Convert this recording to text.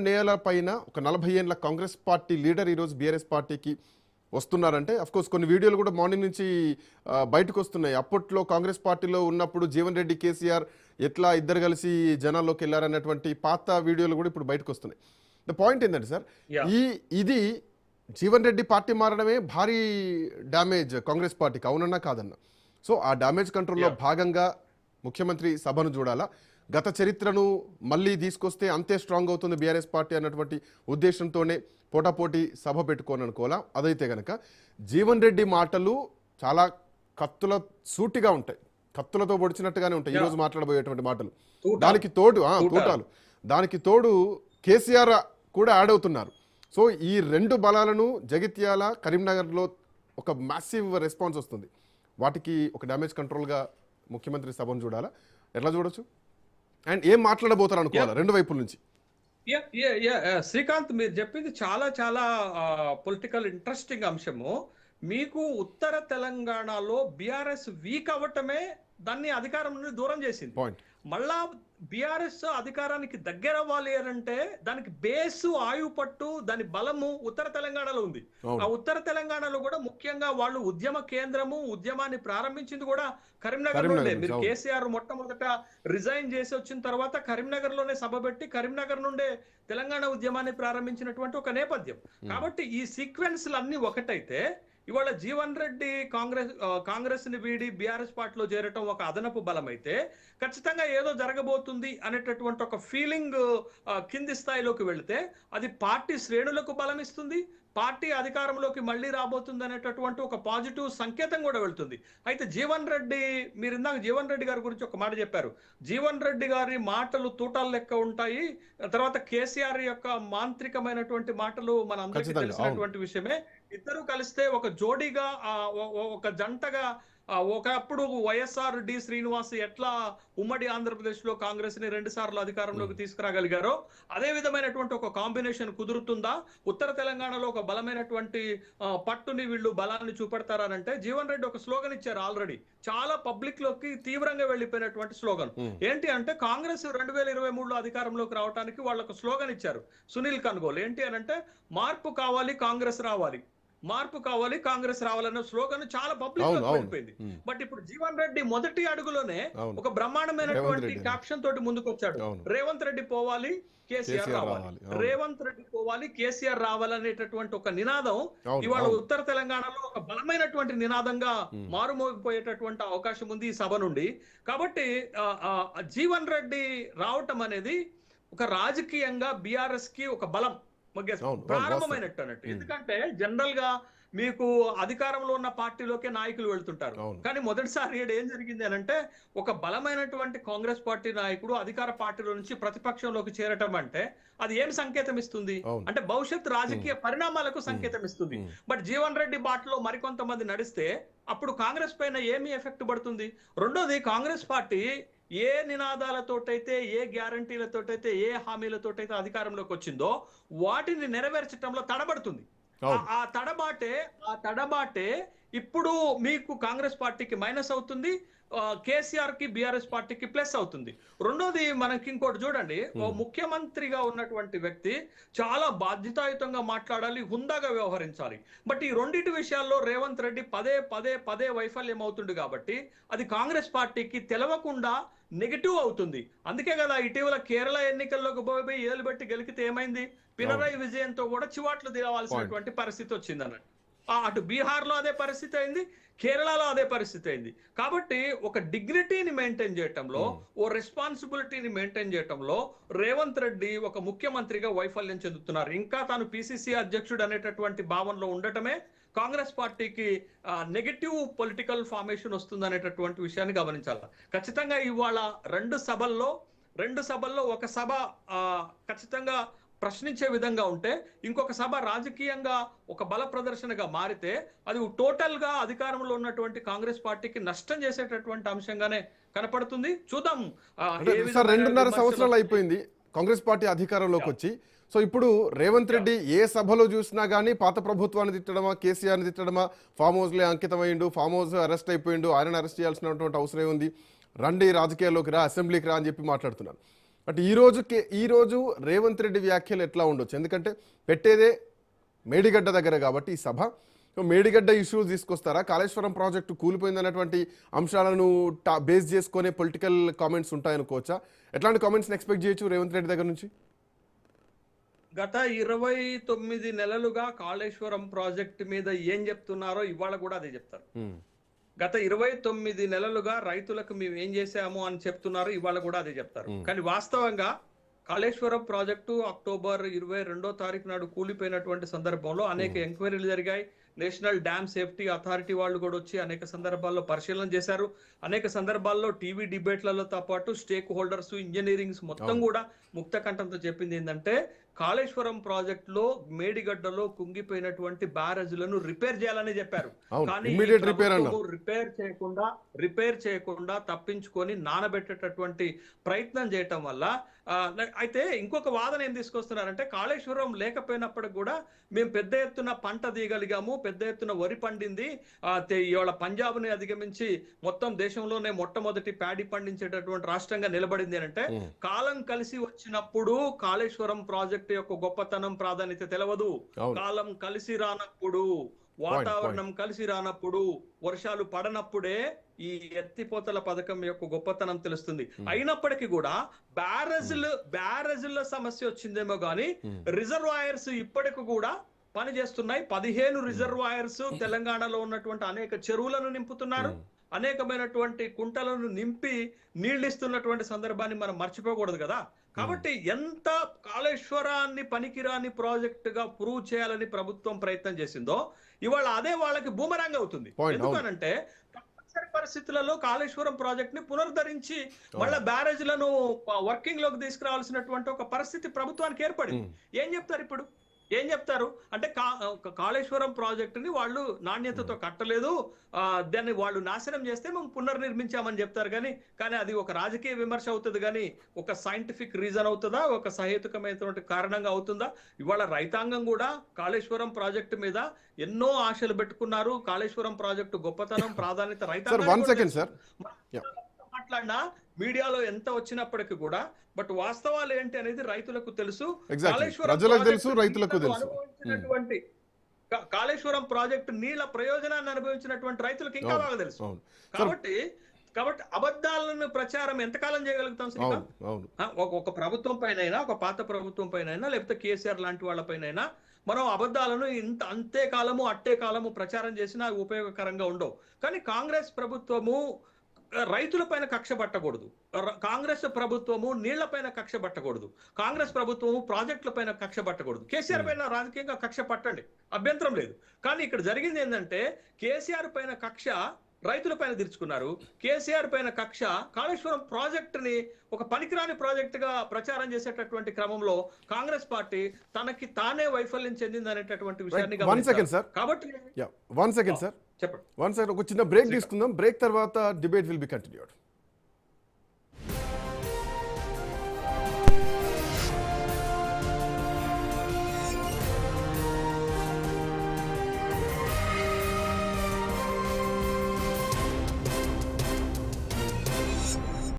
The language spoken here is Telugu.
నేల పైన ఒక 40 ఏళ్ల కాంగ్రెస్ పార్టీ లీడర్ ఈరోజు బీఆర్ఎస్ పార్టీకి వస్తున్నారంటే కోర్స్ కొన్ని వీడియోలు కూడా మార్నింగ్ నుంచి బయటకు వస్తున్నాయి. అప్పట్లో కాంగ్రెస్ పార్టీలో ఉన్నప్పుడు జీవన్ రెడ్డి కేసీఆర్ ఎట్లా ఇద్దరు కలిసి జనాల్లోకి వెళ్ళారన్నటువంటి పాత వీడియోలు కూడా ఇప్పుడు బయటకు వస్తున్నాయి. ద పాయింట్ ఏంటంటే సార్, ఇది జీవన్ రెడ్డి పార్టీ మారడమే భారీ డ్యామేజ్ కాంగ్రెస్ పార్టీకి, అవునన్నా కాదన్నా. సో ఆ డ్యామేజ్ కంట్రోల్లో భాగంగా ముఖ్యమంత్రి సభను చూడాలా, గత చరిత్రను మళ్ళీ తీసుకొస్తే అంతే స్ట్రాంగ్ అవుతుంది బీఆర్ఎస్ పార్టీ అన్నటువంటి ఉద్దేశంతోనే పోటాపోటీ సభ పెట్టుకోని అనుకోవాలా. అదైతే కనుక జీవన్ రెడ్డి మాటలు చాలా కత్తుల సూటిగా ఉంటాయి, కత్తులతో పొడిచినట్టుగానే ఉంటాయి ఈరోజు మాట్లాడబోయేటువంటి మాటలు. దానికి తోడు తూటాలు, దానికి తోడు కేసీఆర్ కూడా యాడ్ అవుతున్నారు. సో ఈ రెండు బలాలను జగిత్యాల కరీంనగర్లో ఒక మ్యాసివ్ రెస్పాన్స్ వస్తుంది. వాటికి ఒక డ్యామేజ్ కంట్రోల్గా ముఖ్యమంత్రి సభను చూడాలా, ఎట్లా చూడొచ్చు అండ్ ఏం మాట్లాడబోతారు అనుకోవాలా రెండు వైపుల నుంచి? శ్రీకాంత్, మీరు చెప్పింది చాలా చాలా పొలిటికల్ ఇంట్రెస్టింగ్ అంశము. మీకు ఉత్తర తెలంగాణలో బీఆర్ఎస్ వీక్ అవ్వటమే దాన్ని అధికారం నుండి దూరం చేసింది. మళ్ళా బీఆర్ఎస్ అధికారానికి దగ్గర అవ్వాలి అంటే దానికి బేసు ఆయువు పట్టు దాని బలము ఉత్తర తెలంగాణలో ఉంది. ఆ ఉత్తర తెలంగాణలో కూడా ముఖ్యంగా వాళ్ళు ఉద్యమ కేంద్రము, ఉద్యమాన్ని ప్రారంభించింది కూడా కరీంనగర్ నుండే. మీరు కేసీఆర్ మొట్టమొదట రిజైన్ చేసి వచ్చిన తర్వాత కరీంనగర్ లోనే సభ పెట్టి కరీంనగర్ నుండే తెలంగాణ ఉద్యమాన్ని ప్రారంభించినటువంటి ఒక నేపథ్యం. కాబట్టి ఈ సీక్వెన్స్ అన్ని ఒకటైతే ఇవాళ జీవన్ రెడ్డి కాంగ్రెస్ ని వీడి బీఆర్ఎస్ పార్టీలో చేరటం ఒక అదనపు బలం అయితే ఖచ్చితంగా ఏదో జరగబోతుంది అనేటటువంటి ఒక ఫీలింగ్ కింది స్థాయిలోకి వెళితే అది పార్టీ శ్రేణులకు బలం ఇస్తుంది, పార్టీ అధికారంలోకి మళ్ళీ రాబోతుంది అనేటటువంటి ఒక పాజిటివ్ సంకేతం కూడా వెళ్తుంది. అయితే జీవన్ రెడ్డి, మీరు ఇందాక జీవన్ రెడ్డి గారి గురించి ఒక మాట చెప్పారు. జీవన్ రెడ్డి గారి మాటలు తూటాల లెక్క ఉంటాయి, తర్వాత కేసీఆర్ యొక్క మాంత్రికమైనటువంటి మాటలు మన అందరికీ తెలిసినటువంటి విషయమే. ఇద్దరు కలిస్తే ఒక జోడీగా, ఒక జంటగా, ఒకప్పుడు వైఎస్ఆర్ డి శ్రీనివాస్ ఎట్లా ఉమ్మడి ఆంధ్రప్రదేశ్ లో కాంగ్రెస్ ని 2 సార్లు అధికారంలోకి తీసుకురాగలిగారో అదే విధమైనటువంటి ఒక కాంబినేషన్ కుదురుతుందా? ఉత్తర తెలంగాణలో ఒక బలమైనటువంటి పట్టుని వీళ్ళు బలాన్ని చూపెడతారంటే జీవన్ రెడ్డి ఒక స్లోగన్ ఇచ్చారు ఆల్రెడీ, చాలా పబ్లిక్ లోకి తీవ్రంగా వెళ్లిపోయినటువంటి స్లోగన్ ఏంటి అంటే, కాంగ్రెస్ 2023లో అధికారంలోకి రావడానికి వాళ్ళకు స్లోగన్ ఇచ్చారు సునీల్ కన్గోల్. ఏంటి అని అంటే, మార్పు కావాలి కాంగ్రెస్ రావాలి, మార్పు కావాలి కాంగ్రెస్ రావాలన్న స్లోగన్ చాలా పబ్లిక్ లో వెళ్ళిపోయింది. బట్ ఇప్పుడు జీవన్ రెడ్డి మొదటి అడుగులోనే ఒక బ్రహ్మాండమైనటువంటి క్యాప్షన్ తోటి ముందుకు వచ్చాడు. రేవంత్ రెడ్డి పోవాలి కేసీఆర్ రావాలి, రేవంత్ రెడ్డి పోవాలి కేసీఆర్ రావాలనేటటువంటి ఒక నినాదం ఇవాళ ఉత్తర తెలంగాణలో ఒక బలమైనటువంటి నినాదంగా మారుమోగిపోయేటటువంటి అవకాశం ఉంది ఈ సభ నుండి. కాబట్టి జీవన్ రెడ్డి రావటం అనేది ఒక రాజకీయంగా బీఆర్ఎస్ కి ఒక బలం ప్రారంభమైనట్టు అన్నట్టు. ఎందుకంటే జనరల్ గా మీకు అధికారంలో ఉన్న పార్టీలోకే నాయకులు వెళ్తుంటారు, కానీ మొదటిసారి ఏం జరిగింది అని అంటే, ఒక బలమైనటువంటి కాంగ్రెస్ పార్టీ నాయకుడు అధికార పార్టీలో నుంచి ప్రతిపక్షంలోకి చేరటం అంటే అది ఏం సంకేతం ఇస్తుంది అంటే భవిష్యత్ రాజకీయ పరిణామాలకు సంకేతం ఇస్తుంది. బట్ జీవన్ రెడ్డి బాటలో మరికొంతమంది నడిస్తే అప్పుడు కాంగ్రెస్ పైన ఏమి ఎఫెక్ట్ పడుతుంది? రెండోది, కాంగ్రెస్ పార్టీ ఏ నినాదాలతోటైతే, ఏ గ్యారంటీలతోటైతే, ఏ హామీలతోటైతే అధికారంలోకి వచ్చిందో వాటిని నెరవేర్చడంలో తడబడుతుంది. ఆ తడబాటే ఇప్పుడు మీకు కాంగ్రెస్ పార్టీకి మైనస్ అవుతుంది, కేసీఆర్ కి బీఆర్ఎస్ పార్టీకి ప్లస్ అవుతుంది. రెండోది, మనకి ఇంకోటి చూడండి, ముఖ్యమంత్రిగా ఉన్నటువంటి వ్యక్తి చాలా బాధ్యతాయుతంగా మాట్లాడాలి, హుందాగా వ్యవహరించాలి. బట్ ఈ రెండింటి విషయాల్లో రేవంత్ రెడ్డి పదే వైఫల్యం అవుతుంది. కాబట్టి అది కాంగ్రెస్ పార్టీకి తెలవకుండా నెగిటివ్ అవుతుంది. అందుకే కదా ఇటీవల కేరళ ఎన్నికల్లోకి పోయి ఏలు పెట్టి గెలికితే ఏమైంది, పినరాయి విజయంతో కూడా చివాట్లు తీరవలసినటువంటి పరిస్థితి వచ్చింది అన్నట్టు. అటు బీహార్ లో అదే పరిస్థితి అయింది, కేరళలో అదే పరిస్థితి అయింది. కాబట్టి ఒక డిగ్నిటీని మెయింటైన్ చేయటంలో, ఓ రెస్పాన్సిబిలిటీని మెయింటైన్ చేయటంలో రేవంత్ రెడ్డి ఒక ముఖ్యమంత్రిగా వైఫల్యం చెందుతున్నారు. ఇంకా తాను పిసిసి అధ్యక్షుడు అనేటటువంటి భావనలో ఉండటమే కాంగ్రెస్ పార్టీకి నెగటివ్ పొలిటికల్ ఫార్మేషన్ వస్తుంది అనేటటువంటి విషయాన్ని గమనించాలి. ఖచ్చితంగా ఇవాళ రెండు సభల్లో ఒక సభ ఖచ్చితంగా ప్రశ్నించే విధంగా ఉంటే, ఇంకొక సభ రాజకీయంగా ఒక బల ప్రదర్శనగా మారితే అది టోటల్ గా అధికారంలో ఉన్నటువంటి కాంగ్రెస్ పార్టీకి నష్టం చేసేటటువంటి అంశంగానే కనపడుతుంది. చూద్దాం. 2.5 సంవత్సరాలు అయిపోయింది కాంగ్రెస్ పార్టీ అధికారంలోకి వచ్చి. సో ఇప్పుడు రేవంత్ రెడ్డి ఏ సభలో చూసినా కానీ పాత ప్రభుత్వాన్ని తిట్టడమా, కేసీఆర్ని తిట్టడమా, ఫామ్ హౌస్లే అంకితమైండు, ఫామ్ హౌస్ అరెస్ట్ అయిపోయిండు, ఆయన అరెస్ట్ చేయాల్సినటువంటి అవసరం ఉంది, రండి రాజకీయాల్లోకి రా, అసెంబ్లీకి రా అని చెప్పి మాట్లాడుతున్నారు. బట్ ఈ రోజు రేవంత్ రెడ్డి వ్యాఖ్యలు ఎట్లా ఉండొచ్చు? ఎందుకంటే పెట్టేదే మేడిగడ్డ దగ్గర కాబట్టి ఈ సభ మేడిగడ్డ ఇష్యూస్ తీసుకొస్తారా? కాళేశ్వరం ప్రాజెక్టు కూలిపోయిందన్నటువంటి అంశాలను బేస్ చేసుకునే పొలిటికల్ కామెంట్స్ ఉంటాయనుకోవచ్చా? ఎట్లాంటి కామెంట్స్ ఎక్స్పెక్ట్ చేయొచ్చు రేవంత్ రెడ్డి దగ్గర నుంచి? గత 29 నెలలుగా కాళేశ్వరం ప్రాజెక్టు మీద ఏం చెప్తున్నారో ఇవాళ కూడా అదే చెప్తారు. గత 29 నెలలుగా రైతులకు మేము ఏం చేశాము అని చెప్తున్నారు, ఇవాళ కూడా అదే చెప్తారు. కానీ వాస్తవంగా కాళేశ్వరం ప్రాజెక్టు అక్టోబర్ 22వ తారీఖు నాడు కూలిపోయినటువంటి సందర్భంలో అనేక ఎంక్వైరీలు జరిగాయి. నేషనల్ డ్యామ్ సేఫ్టీ అథారిటీ వాళ్ళు కూడా వచ్చి అనేక సందర్భాల్లో పరిశీలన చేశారు. అనేక సందర్భాల్లో టీవీ డిబేట్లతో పాటు స్టేక్ హోల్డర్స్, ఇంజనీరింగ్స్ మొత్తం కూడా ముక్త కంఠంతో చెప్పింది ఏంటంటే కాళేశ్వరం ప్రాజెక్టులో మేడిగడ్డలో కుంగిపోయినటువంటి బ్యారేజ్లను రిపేర్ చేయాలని చెప్పారు. కానీ రిపేర్ చేయకుండా తప్పించుకొని నానబెట్టేటటువంటి ప్రయత్నం చేయటం వల్ల అయితే ఇంకొక వాదన ఏం తీసుకొస్తున్నారంటే కాళేశ్వరం లేకపోయినప్పటికి కూడా మేము పెద్ద ఎత్తున పంట తీయగలిగాము, పెద్ద ఎత్తున వరి పండింది, ఇవాళ పంజాబ్ని అధిగమించి మొత్తం దేశంలోనే మొట్టమొదటి ప్యాడీ పండించేటటువంటి రాష్ట్రంగా నిలబడింది అంటే కాలం కలిసి వచ్చినప్పుడు కాళేశ్వరం ప్రాజెక్టు యొక్క గొప్పతనం ప్రాధాన్యత తెలవదు. కాలం కలిసి రానప్పుడు, వాతావరణం కలిసి రానప్పుడు, వర్షాలు పడనప్పుడే ఈ ఎత్తిపోతల పథకం యొక్క గొప్పతనం తెలుస్తుంది. అయినప్పటికీ కూడా బ్యారేజ్ల సమస్య వచ్చిందేమో గానీ రిజర్వాయర్స్ ఇప్పటికి కూడా పనిచేస్తున్నాయి. 15 రిజర్వాయర్స్ తెలంగాణలో ఉన్నటువంటి అనేక చెరువులను నింపుతున్నారు. అనేకమైనటువంటి కుంటలను నింపి నీళ్ళిస్తున్నటువంటి సందర్భాన్ని మనం మర్చిపోకూడదు కదా. కాబట్టి ఎంత కాళేశ్వరాన్ని పనికిరాని ప్రాజెక్టుగా ప్రూవ్ చేయాలని ప్రభుత్వం ప్రయత్నం చేసిందో ఇవాళ అదే వాళ్ళకి బూమరాంగ్ అవుతుంది. ఎందుకనంటే తప్పనిసరి పరిస్థితులలో కాళేశ్వరం ప్రాజెక్ట్ ని పునరుద్ధరించి మళ్ళా బ్యారేజ్లను వర్కింగ్ లోకి తీసుకురావాల్సినటువంటి ఒక పరిస్థితి ప్రభుత్వానికి ఏర్పడింది. ఏం చెప్తారు అంటే కాళేశ్వరం ప్రాజెక్టుని వాళ్ళు నాణ్యతతో కట్టలేదు, దాన్ని వాళ్ళు నాశనం చేస్తే మేము పునర్నిర్మించామని చెప్తారు. కానీ అది ఒక రాజకీయ విమర్శ అవుతుంది కానీ ఒక సైంటిఫిక్ రీజన్ అవుతుందా, ఒక సహేతుకమైనటువంటి కారణంగా అవుతుందా? ఇవాళ రైతాంగం కూడా కాళేశ్వరం ప్రాజెక్టు మీద ఎన్నో ఆశలు పెట్టుకున్నారు. కాళేశ్వరం ప్రాజెక్టు గొప్పతనం ప్రాధాన్యత రైతాంగం మాట్లాడినా మీడియాలో ఎంత వచ్చినప్పటికీ కూడా బట్ వాస్తవాలు ఏంటి అనేది రైతులకు తెలుసు, కాళేశ్వరం ప్రాజెక్టు నీళ్ల ప్రయోజనాన్ని అనుభవించినటువంటి రైతులకు ఇంకా బాగా తెలుసు. కాబట్టి అబద్ధాలను ప్రచారం ఎంతకాలం చేయగలుగుతాం శ్రీకాంత్? ఒక ప్రభుత్వం పైన, ఒక పాత ప్రభుత్వం పైన, లేకపోతే కేసీఆర్ లాంటి వాళ్ళ పైన మనం అబద్ధాలను అంతే కాలము అట్టే కాలము ప్రచారం చేసినా ఉపయోగకరంగా ఉండవు. కానీ కాంగ్రెస్ ప్రభుత్వము రైతుల పైన కక్ష పట్టకూడదు, కాంగ్రెస్ ప్రభుత్వము నీళ్ల పైన కక్ష పట్టకూడదు, కాంగ్రెస్ ప్రభుత్వము ప్రాజెక్టుల పైన కక్ష పట్టకూడదు. కేసీఆర్ పైన రాజకీయంగా కక్ష పట్టండి, అభ్యంతరం లేదు. కానీ ఇక్కడ జరిగింది ఏంటంటే కేసీఆర్ పైన కక్ష రైతుల పైన తీర్చుకున్నారు. కేసీఆర్ పైన కక్ష కాళేశ్వరం ప్రాజెక్టుని ఒక పనికిరాని ప్రాజెక్టుగా ప్రచారం చేసేటటువంటి క్రమంలో కాంగ్రెస్ పార్టీ తనకి తానే వైఫల్యం చెందింది అనేటటువంటి విషయాన్ని కాబట్టి చెప్పండి. ఒక చిన్న బ్రేక్ తీసుకుందాం. బ్రేక్ తర్వాత డిబేట్ విల్ బి కంటిన్యూడ్.